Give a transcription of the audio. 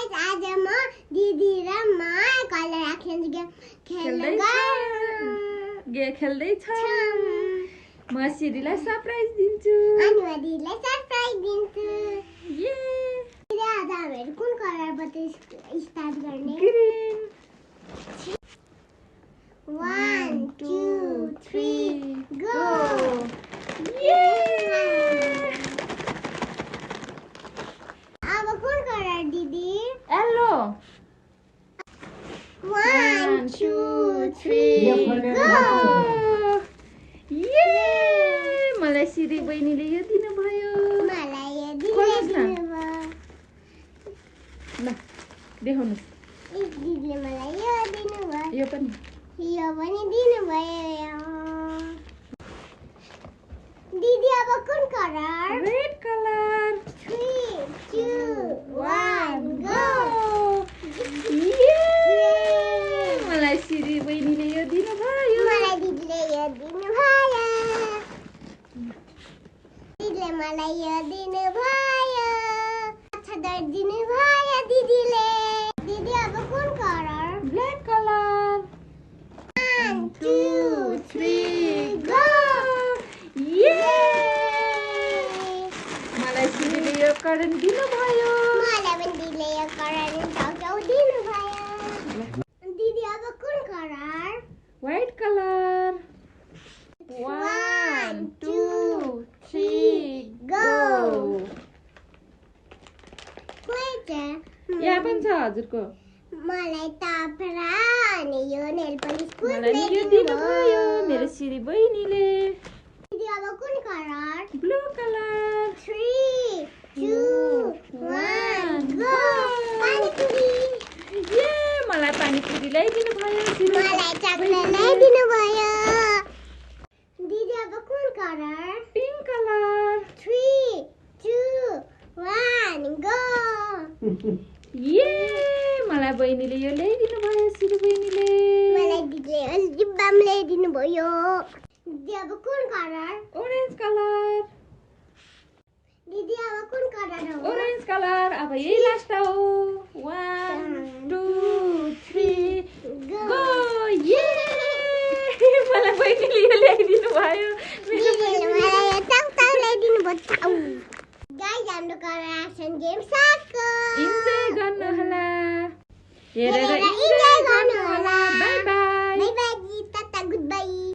Guys आज म दिदी र म कलर एक्सन गेम खेल्दै छौं। म सिरीलाई सरप्राइज दिन्छु। अनि म दिदीलाई सरप्राइज दिन्छु। ये दिदी आज हामीहरु कुन कलरबाट स्टार्ट गर्ने? ग्रीन। 1 2 3 गो। ये अब कुन कलर दिदी? येलो। 1 2 3 गो। ये मलाई सिरी बहिनीले यो दिनुभयो। मलाई यो दिनुभयो। ल देखाउनुस्। दिदीले मलाई यो दिनुभयो। यो पनि दिनुभयो। दिदी अब कुन कलर? Red colour. 3 2 1 गो। ये मलाई सिरी बहिनीले यो दिनुभयो। मलाई दिदीले यो दिनुभयो। दिदीले मलाई यो दिनुभयो। छदर दिनुभयो दिदीले। दिदी अब कुन कलर? Black colour. 1 2 3 गो। ये मलाई सिरीले यो कलर दिनुभयो। मलाई पनि दिदीले यो कलर चाउचाउ दिनुभयो। दिदी अब कुन कलर? White colour. 1 2 3 गो। यहाँ पनि छ हजुरको। मलाई तापरा अनि यो नेल पलिस मलाई यो दिनुभयो मेरो सिरी बहिनीले। दिदी अब कुन colour? Blue colour. 3 2 1 go. Panipuri. ये मलाई पानीपुरी ल्याइदिनु भयो। मलाई चकलेट ल्याइदिनु भयो। दिदी अब कुन कलर? Pink colour. 3 2 1 गो। ये मलाई बहिनीले यो ल्याइदिनु भयो सिरी बहिनीले। मलाई दिदीले डिब्बामा ल्याइदिनु भयो। दिदी अब कुन कलर? Orange colour. दिदी अब कुन कलर हो? Orange colour. अब यही लास्ट हो। 1 2 3 गो। ये मलाई बहिनीले यो ल्याइदिनु भयो